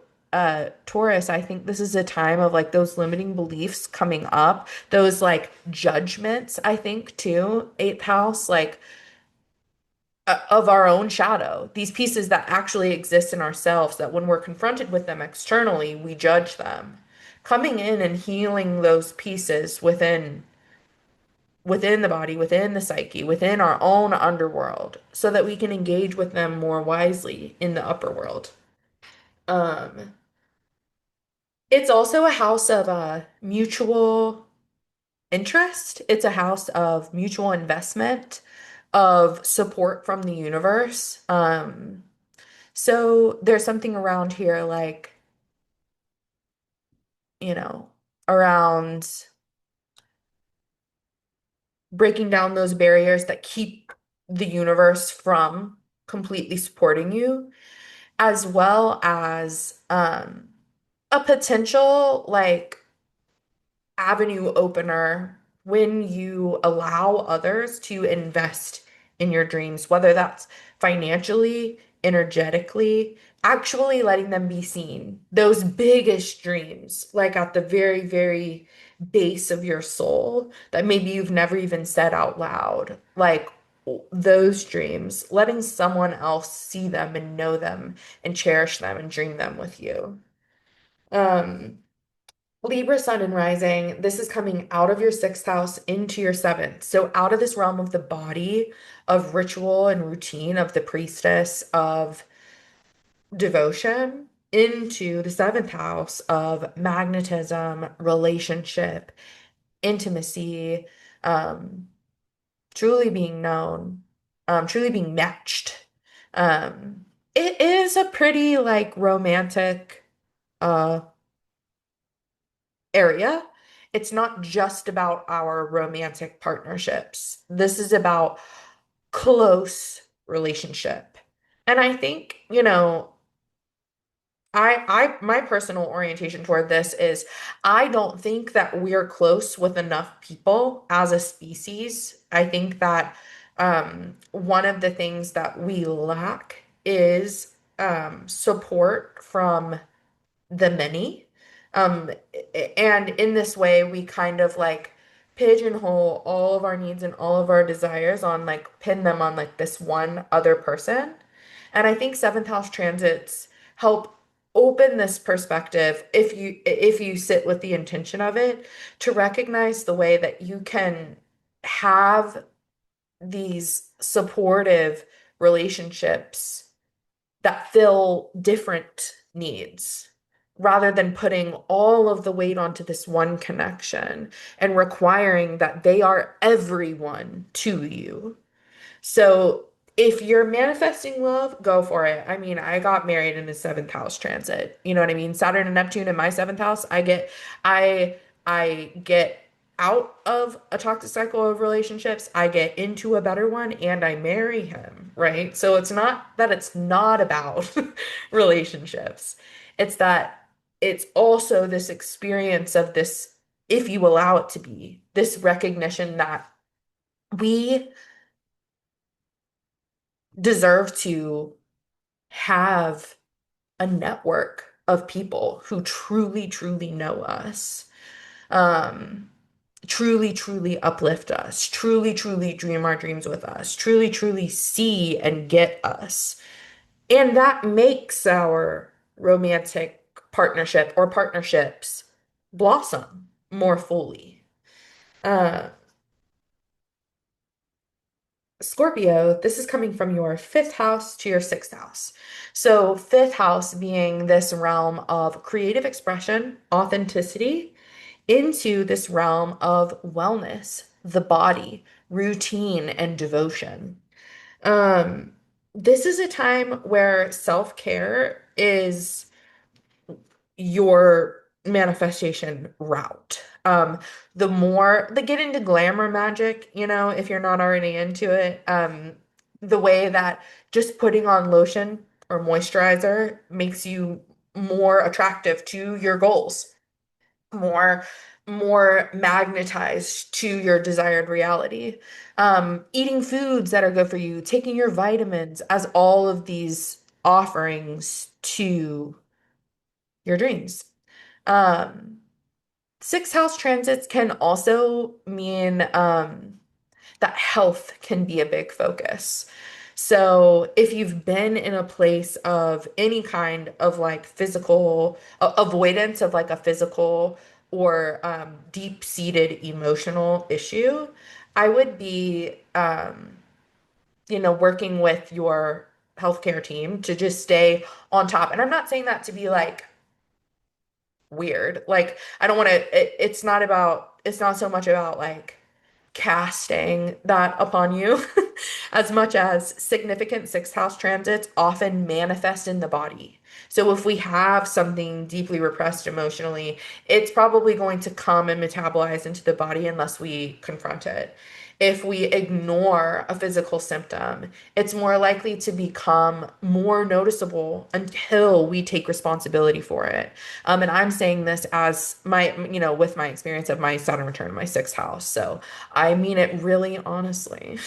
Taurus, I think this is a time of like those limiting beliefs coming up, those like judgments, I think too, eighth house, like of our own shadow, these pieces that actually exist in ourselves, that when we're confronted with them externally, we judge them. Coming in and healing those pieces within the body, within the psyche, within our own underworld, so that we can engage with them more wisely in the upper world. Um, it's also a house of mutual interest. It's a house of mutual investment, of support from the universe. So there's something around here like, you know, around breaking down those barriers that keep the universe from completely supporting you, as well as a potential like avenue opener when you allow others to invest in your dreams, whether that's financially, energetically, actually letting them be seen. Those biggest dreams, like at the very, very base of your soul, that maybe you've never even said out loud, like those dreams, letting someone else see them and know them and cherish them and dream them with you. Um, Libra sun and rising, this is coming out of your sixth house into your seventh. So out of this realm of the body, of ritual and routine, of the priestess, of devotion, into the seventh house of magnetism, relationship, intimacy, um, truly being known, truly being matched. It is a pretty like romantic uh area. It's not just about our romantic partnerships. This is about close relationship. And I think, my personal orientation toward this is I don't think that we're close with enough people as a species. I think that one of the things that we lack is support from the many. Um, and in this way, we kind of like pigeonhole all of our needs and all of our desires on like pin them on like this one other person. And I think seventh house transits help open this perspective if you sit with the intention of it to recognize the way that you can have these supportive relationships that fill different needs rather than putting all of the weight onto this one connection and requiring that they are everyone to you. So if you're manifesting love, go for it. I mean, I got married in a seventh house transit. You know what I mean? Saturn and Neptune in my seventh house. I I get out of a toxic cycle of relationships. I get into a better one and I marry him, right? So it's not that it's not about relationships. It's that it's also this experience of this, if you allow it to be, this recognition that we deserve to have a network of people who truly, truly know us, um, truly, truly uplift us, truly, truly dream our dreams with us, truly, truly see and get us. And that makes our romantic partnership or partnerships blossom more fully. Uh, Scorpio, this is coming from your fifth house to your sixth house. So, fifth house being this realm of creative expression, authenticity, into this realm of wellness, the body, routine, and devotion. Um, this is a time where self-care is your manifestation route. The more they get into glamour magic, if you're not already into it, the way that just putting on lotion or moisturizer makes you more attractive to your goals, more more magnetized to your desired reality. Eating foods that are good for you, taking your vitamins as all of these offerings to your dreams. Um, Sixth house transits can also mean that health can be a big focus. So if you've been in a place of any kind of like physical avoidance of like a physical or deep-seated emotional issue, I would be, working with your healthcare team to just stay on top. And I'm not saying that to be like weird. Like, I don't want to, it's not so much about like casting that upon you as much as significant sixth house transits often manifest in the body. So if we have something deeply repressed emotionally, it's probably going to come and metabolize into the body unless we confront it. If we ignore a physical symptom, it's more likely to become more noticeable until we take responsibility for it. And I'm saying this as with my experience of my Saturn return in my sixth house. So I mean it really honestly.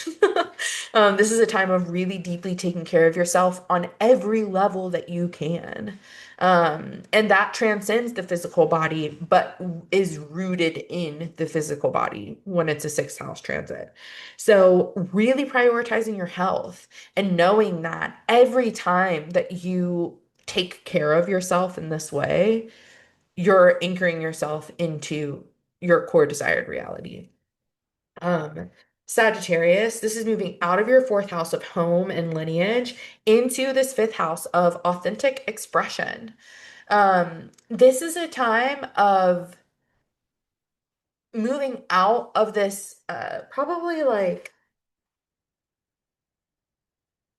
This is a time of really deeply taking care of yourself on every level that you can. And that transcends the physical body, but is rooted in the physical body when it's a sixth house transit. So, really prioritizing your health and knowing that every time that you take care of yourself in this way, you're anchoring yourself into your core desired reality. Um, Sagittarius, this is moving out of your fourth house of home and lineage into this fifth house of authentic expression. This is a time of moving out of this, probably like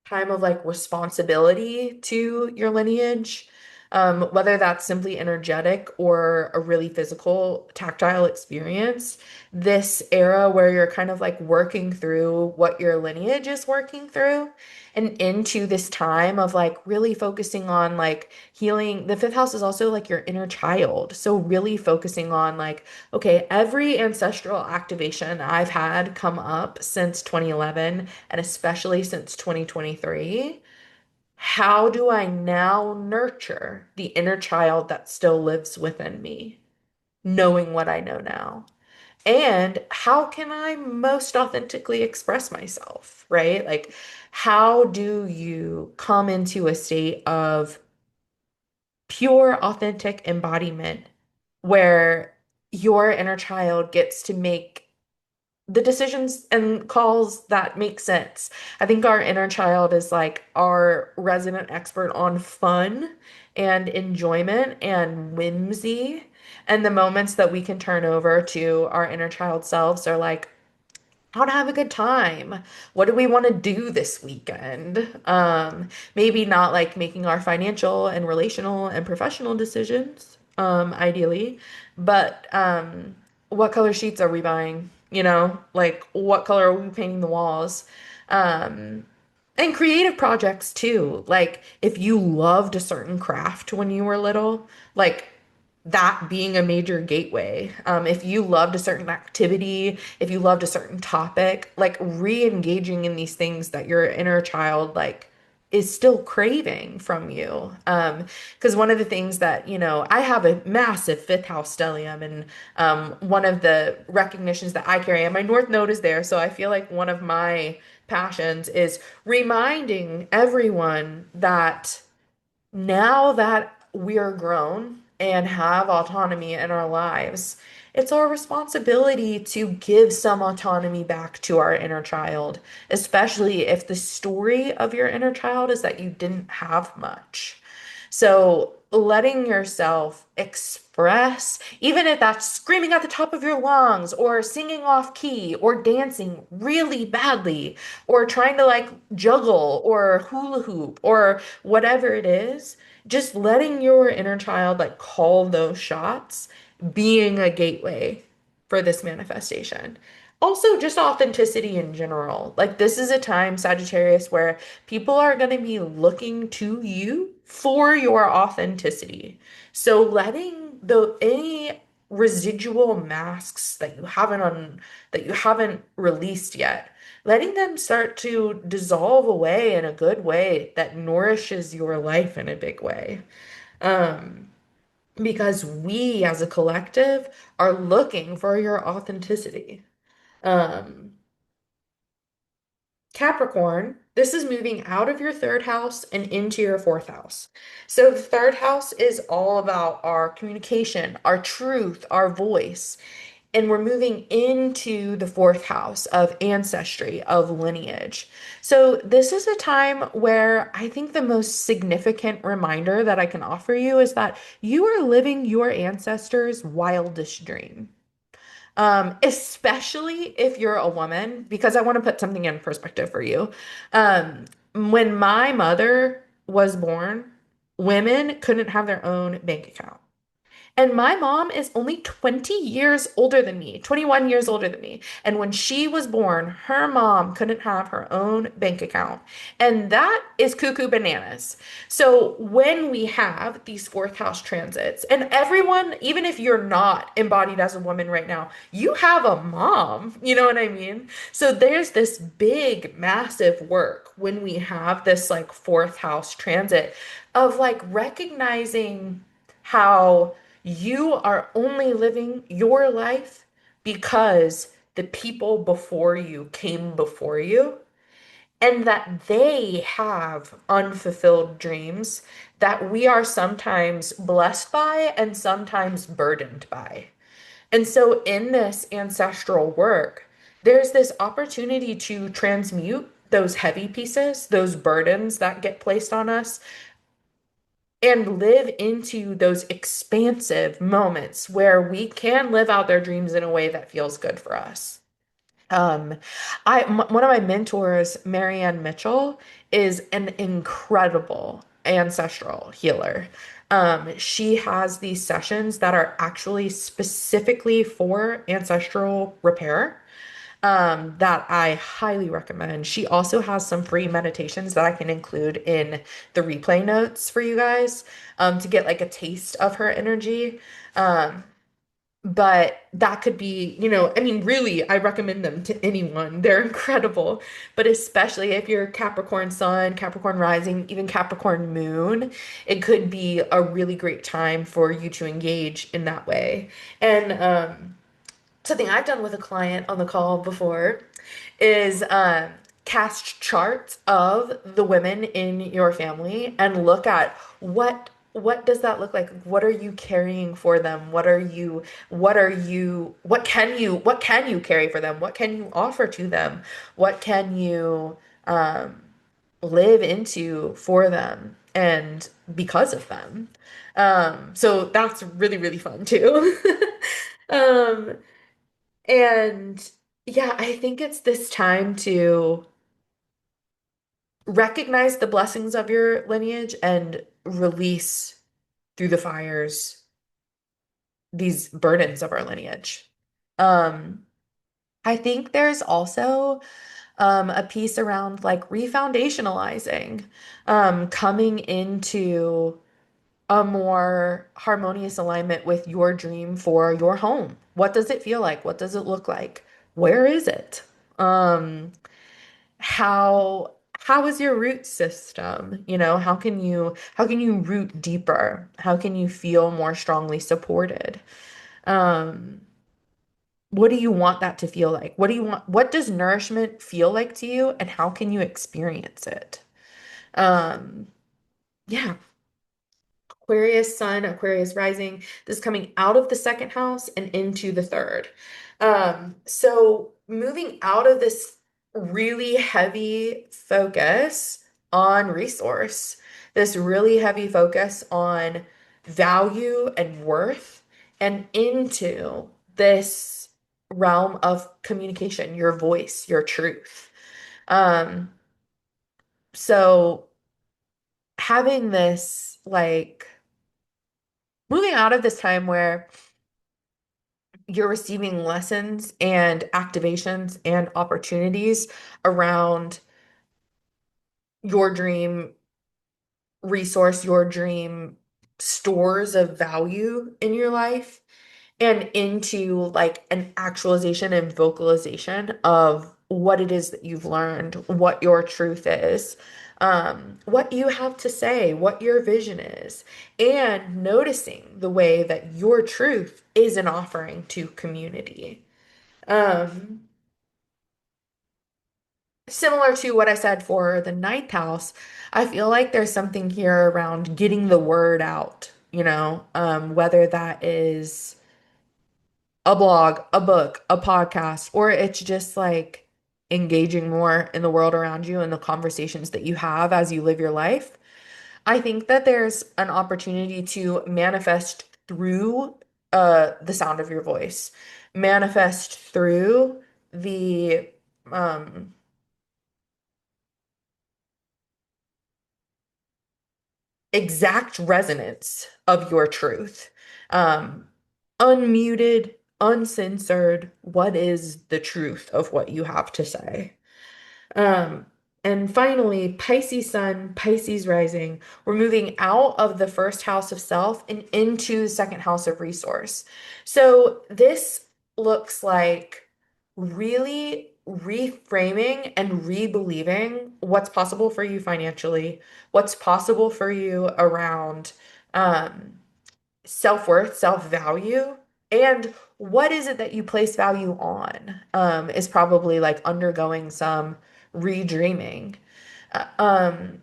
time of like responsibility to your lineage. Whether that's simply energetic or a really physical, tactile experience. This era where you're kind of like working through what your lineage is working through and into this time of like really focusing on like healing. The fifth house is also like your inner child. So really focusing on like, okay, every ancestral activation I've had come up since 2011 and especially since 2023. How do I now nurture the inner child that still lives within me, knowing what I know now? And how can I most authentically express myself, right? Like, how do you come into a state of pure, authentic embodiment where your inner child gets to make the decisions and calls that make sense? I think our inner child is like our resident expert on fun and enjoyment and whimsy. And the moments that we can turn over to our inner child selves are like, how to have a good time. What do we want to do this weekend? Maybe not like making our financial and relational and professional decisions, ideally, but what color sheets are we buying? You know, like what color are we painting the walls? Um, and creative projects too. Like if you loved a certain craft when you were little, like that being a major gateway. If you loved a certain activity, if you loved a certain topic, like re-engaging in these things that your inner child like is still craving from you. Because one of the things that, I have a massive fifth house stellium, and one of the recognitions that I carry, and my North Node is there, so I feel like one of my passions is reminding everyone that now that we're grown and have autonomy in our lives, it's our responsibility to give some autonomy back to our inner child, especially if the story of your inner child is that you didn't have much. So, letting yourself express, even if that's screaming at the top of your lungs or singing off key or dancing really badly or trying to like juggle or hula hoop or whatever it is, just letting your inner child like call those shots, being a gateway for this manifestation. Also, just authenticity in general. Like, this is a time, Sagittarius, where people are going to be looking to you for your authenticity. So, letting the any residual masks that you haven't released yet, letting them start to dissolve away in a good way that nourishes your life in a big way. Um, because we as a collective are looking for your authenticity. Um, Capricorn, this is moving out of your third house and into your fourth house. So the third house is all about our communication, our truth, our voice. And we're moving into the fourth house of ancestry, of lineage. So this is a time where I think the most significant reminder that I can offer you is that you are living your ancestors' wildest dream. Especially if you're a woman, because I want to put something in perspective for you. When my mother was born, women couldn't have their own bank account. And my mom is only 20 years older than me, 21 years older than me. And when she was born, her mom couldn't have her own bank account. And that is cuckoo bananas. So when we have these fourth house transits, and everyone, even if you're not embodied as a woman right now, you have a mom. You know what I mean? So there's this big, massive work when we have this like fourth house transit of like recognizing how you are only living your life because the people before you came before you, and that they have unfulfilled dreams that we are sometimes blessed by and sometimes burdened by. And so, in this ancestral work, there's this opportunity to transmute those heavy pieces, those burdens that get placed on us, and live into those expansive moments where we can live out their dreams in a way that feels good for us. Um, one of my mentors, Marianne Mitchell, is an incredible ancestral healer. She has these sessions that are actually specifically for ancestral repair, that I highly recommend. She also has some free meditations that I can include in the replay notes for you guys, to get like a taste of her energy. Um, but that could be, I mean, really, I recommend them to anyone. They're incredible. But especially if you're Capricorn Sun, Capricorn Rising, even Capricorn Moon, it could be a really great time for you to engage in that way. And something I've done with a client on the call before is cast charts of the women in your family and look at what does that look like? What are you carrying for them? What can you carry for them? What can you offer to them? What can you um, live into for them and because of them? So that's really, really fun too. Um, and yeah, I think it's this time to recognize the blessings of your lineage and release through the fires these burdens of our lineage. Um, I think there's also a piece around like refoundationalizing, coming into a more harmonious alignment with your dream for your home. What does it feel like? What does it look like? Where is it? Um, how is your root system? How can you root deeper? How can you feel more strongly supported? Um, what do you want that to feel like? What does nourishment feel like to you, and how can you experience it? Um, yeah. Aquarius sun, Aquarius rising. This is coming out of the second house and into the third. So moving out of this really heavy focus on resource, this really heavy focus on value and worth, and into this realm of communication, your voice, your truth. Um, so having this like moving out of this time where you're receiving lessons and activations and opportunities around your dream resource, your dream stores of value in your life, and into like an actualization and vocalization of what it is that you've learned, what your truth is, what you have to say, what your vision is, and noticing the way that your truth is an offering to community. Um, Similar to what I said for the ninth house, I feel like there's something here around getting the word out, whether that is a blog, a book, a podcast, or it's just like engaging more in the world around you and the conversations that you have as you live your life. I think that there's an opportunity to manifest through the sound of your voice, manifest through the um exact resonance of your truth. Um, Unmuted, uncensored, what is the truth of what you have to say? Um, and finally, Pisces Sun, Pisces Rising. We're moving out of the first house of self and into the second house of resource. So this looks like really reframing and rebelieving what's possible for you financially, what's possible for you around um, self-worth, self-value, and what is it that you place value on, is probably like undergoing some redreaming.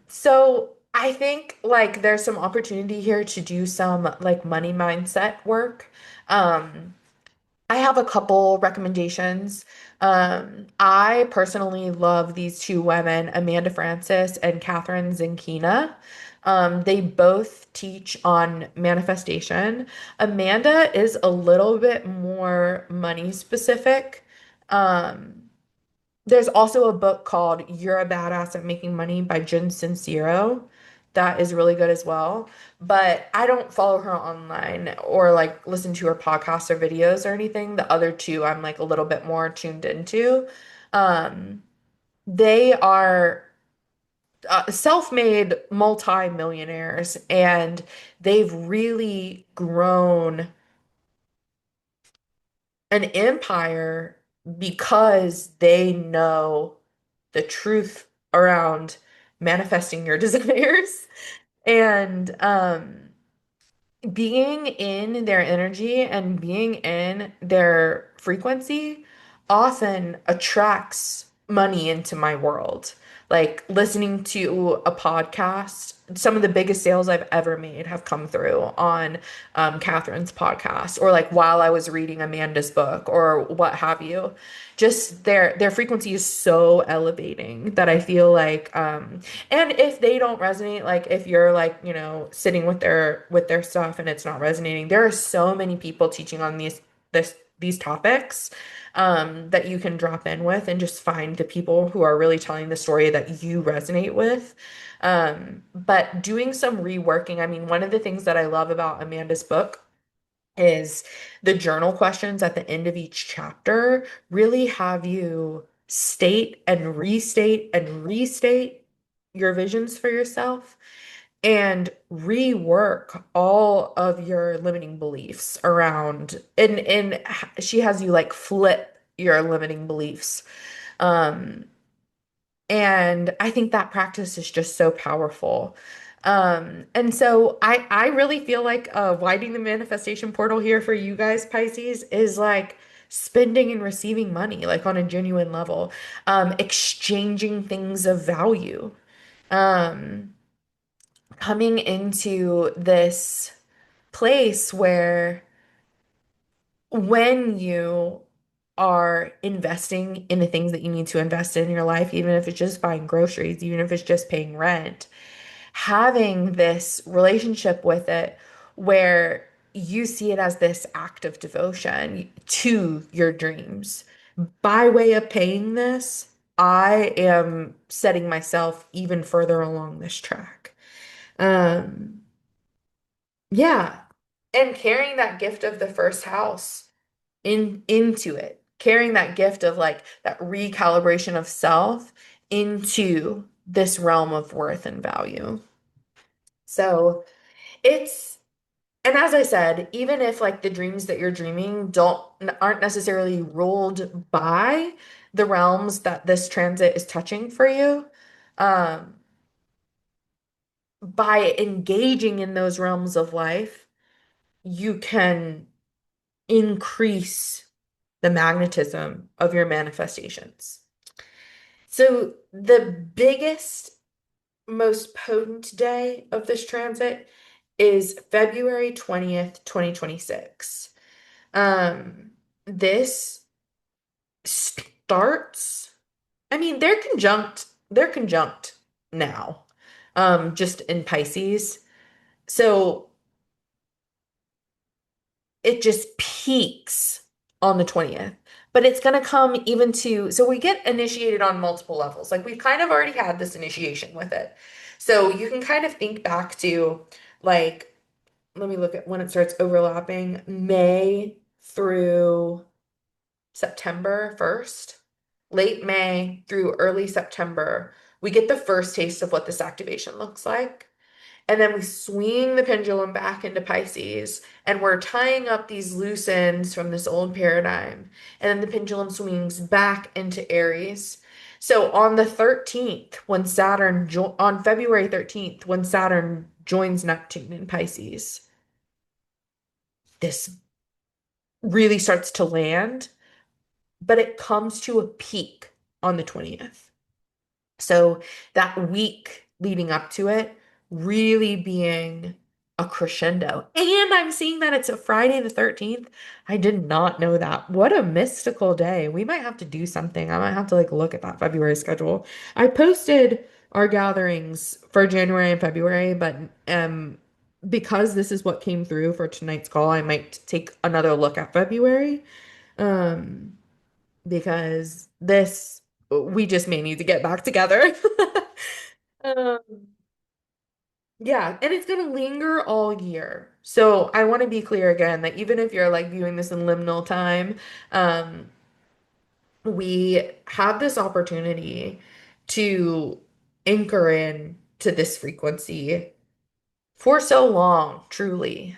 So I think like there's some opportunity here to do some like money mindset work. Um, I have a couple recommendations. I personally love these two women, Amanda Francis and Catherine Zinkina. They both teach on manifestation. Amanda is a little bit more money specific. Um, there's also a book called You're a Badass at Making Money by Jen Sincero That is really good as well. But I don't follow her online or like listen to her podcasts or videos or anything. The other two I'm like a little bit more tuned into. Um, they are self-made multi-millionaires, and they've really grown an empire because they know the truth around manifesting your desires. And being in their energy and being in their frequency often attracts money into my world. Like listening to a podcast, some of the biggest sales I've ever made have come through on Catherine's podcast, or like while I was reading Amanda's book, or what have you. Just their frequency is so elevating that I feel like and if they don't resonate, like if you're like, sitting with their stuff and it's not resonating, there are so many people teaching on these topics that you can drop in with and just find the people who are really telling the story that you resonate with. But doing some reworking, I mean, one of the things that I love about Amanda's book is the journal questions at the end of each chapter really have you state and restate your visions for yourself and rework all of your limiting beliefs around, and she has you like flip your limiting beliefs. Um and I think that practice is just so powerful. And so I really feel like widening the manifestation portal here for you guys, Pisces, is like spending and receiving money, like on a genuine level, exchanging things of value, um, coming into this place where when you are investing in the things that you need to invest in your life, even if it's just buying groceries, even if it's just paying rent, having this relationship with it where you see it as this act of devotion to your dreams. By way of paying this, I am setting myself even further along this track. Um, yeah. And carrying that gift of the first house into it, carrying that gift of like that recalibration of self into this realm of worth and value. So it's, and as I said, even if like the dreams that you're dreaming aren't necessarily ruled by the realms that this transit is touching for you, um, by engaging in those realms of life, you can increase the magnetism of your manifestations. So the biggest, most potent day of this transit is February 20th, 2026. This starts, I mean, they're conjunct now, just in Pisces. So it just peaks on the 20th. But it's going to come even to, so we get initiated on multiple levels. Like we've kind of already had this initiation with it. So you can kind of think back to, like, let me look at when it starts overlapping, May through September 1st, late May through early September. We get the first taste of what this activation looks like. And then we swing the pendulum back into Pisces, and we're tying up these loose ends from this old paradigm. And then the pendulum swings back into Aries. So on the 13th, on February 13th, when Saturn joins Neptune in Pisces, this really starts to land, but it comes to a peak on the 20th. So that week leading up to it really being a crescendo. And I'm seeing that it's a Friday the 13th. I did not know that. What a mystical day. We might have to do something. I might have to like look at that February schedule. I posted our gatherings for January and February, but because this is what came through for tonight's call, I might take another look at February. Um because this we just may need to get back together. Um, Yeah, and it's gonna linger all year. So I want to be clear again that even if you're like viewing this in liminal time, um, we have this opportunity to anchor in to this frequency for so long, truly.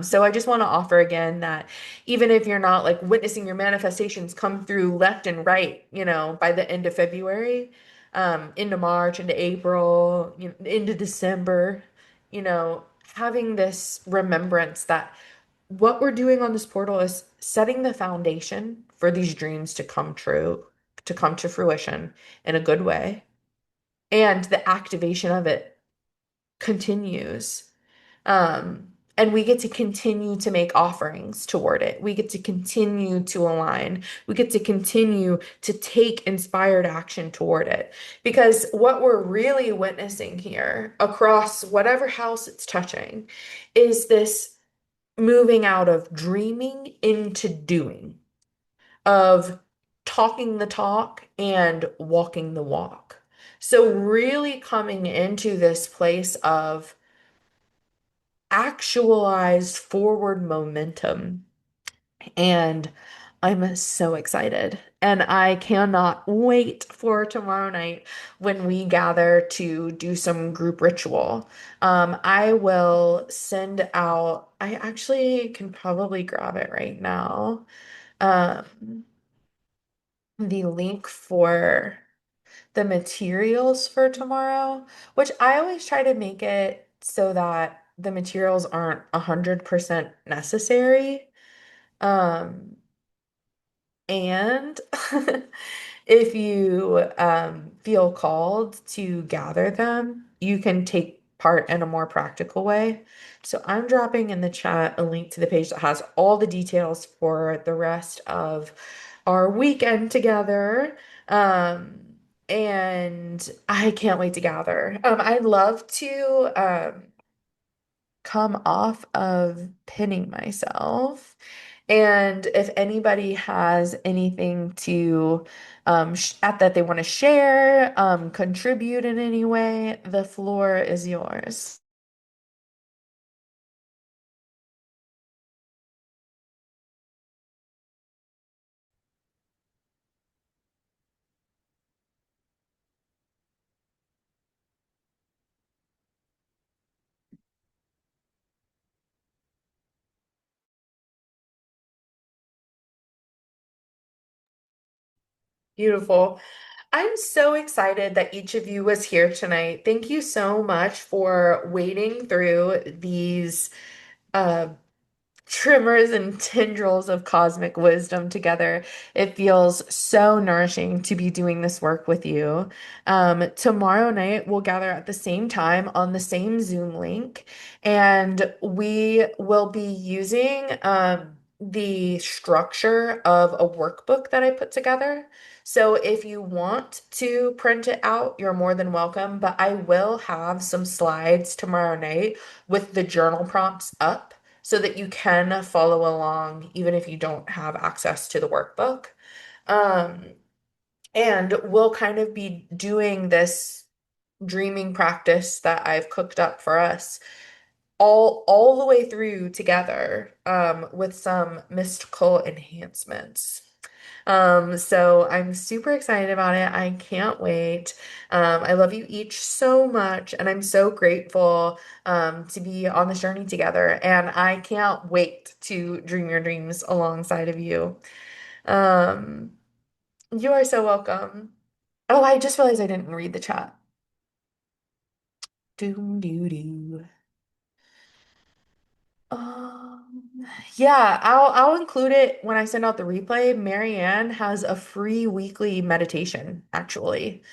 So I just want to offer again that even if you're not like witnessing your manifestations come through left and right, by the end of February, into March, into April, into December, having this remembrance that what we're doing on this portal is setting the foundation for these dreams to come true, to come to fruition in a good way. And the activation of it continues. And we get to continue to make offerings toward it. We get to continue to align. We get to continue to take inspired action toward it. Because what we're really witnessing here across whatever house it's touching is this moving out of dreaming into doing, of talking the talk and walking the walk. So, really coming into this place of actualized forward momentum. And I'm so excited. And I cannot wait for tomorrow night when we gather to do some group ritual. I will send out, I actually can probably grab it right now. Um, the link for the materials for tomorrow, which I always try to make it so that the materials aren't 100% necessary. Um, and if you feel called to gather them, you can take part in a more practical way. So I'm dropping in the chat a link to the page that has all the details for the rest of our weekend together. Um, and I can't wait to gather. I'd love to come off of pinning myself. And if anybody has anything to that they want to share, contribute in any way, the floor is yours. Beautiful. I'm so excited that each of you was here tonight. Thank you so much for wading through these uh, tremors and tendrils of cosmic wisdom together. It feels so nourishing to be doing this work with you. Tomorrow night, we'll gather at the same time on the same Zoom link, and we will be using the structure of a workbook that I put together. So if you want to print it out, you're more than welcome, but I will have some slides tomorrow night with the journal prompts up so that you can follow along even if you don't have access to the workbook. Um, and we'll kind of be doing this dreaming practice that I've cooked up for us all the way through together with some mystical enhancements. So I'm super excited about it. I can't wait. I love you each so much, and I'm so grateful to be on this journey together. And I can't wait to dream your dreams alongside of you. Um, you are so welcome. Oh, I just realized I didn't read the chat. Doom doo doo. Yeah, I'll include it when I send out the replay. Marianne has a free weekly meditation, actually.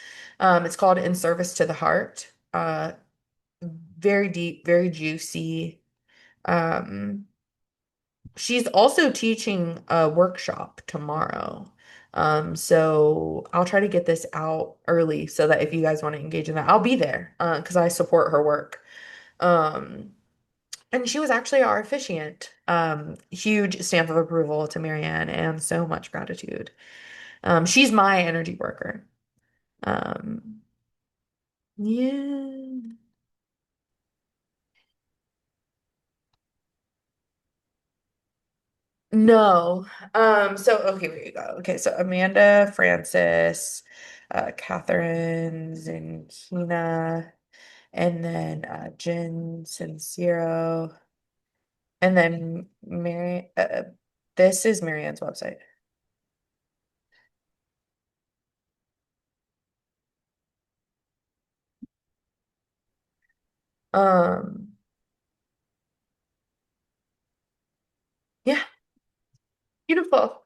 It's called In Service to the Heart. Very deep, very juicy. Um, she's also teaching a workshop tomorrow. So I'll try to get this out early so that if you guys want to engage in that, I'll be there, because I support her work. Um, And she was actually our officiant. Huge stamp of approval to Marianne and so much gratitude. She's my energy worker. Um, yeah. No. So okay, here you go. Okay, so Amanda, Francis, Catherine, Zankina, and then Jen Sincero, and then Mary. This is Marianne's website. Um, yeah, beautiful.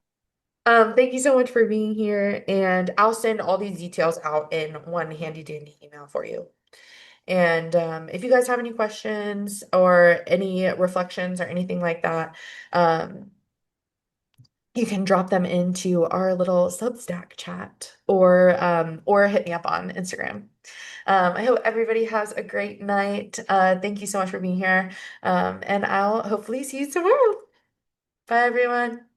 Thank you so much for being here, and I'll send all these details out in one handy dandy email for you. And if you guys have any questions or any reflections or anything like that, um, you can drop them into our little Substack chat or hit me up on Instagram. I hope everybody has a great night. Thank you so much for being here. And I'll hopefully see you tomorrow. Bye, everyone.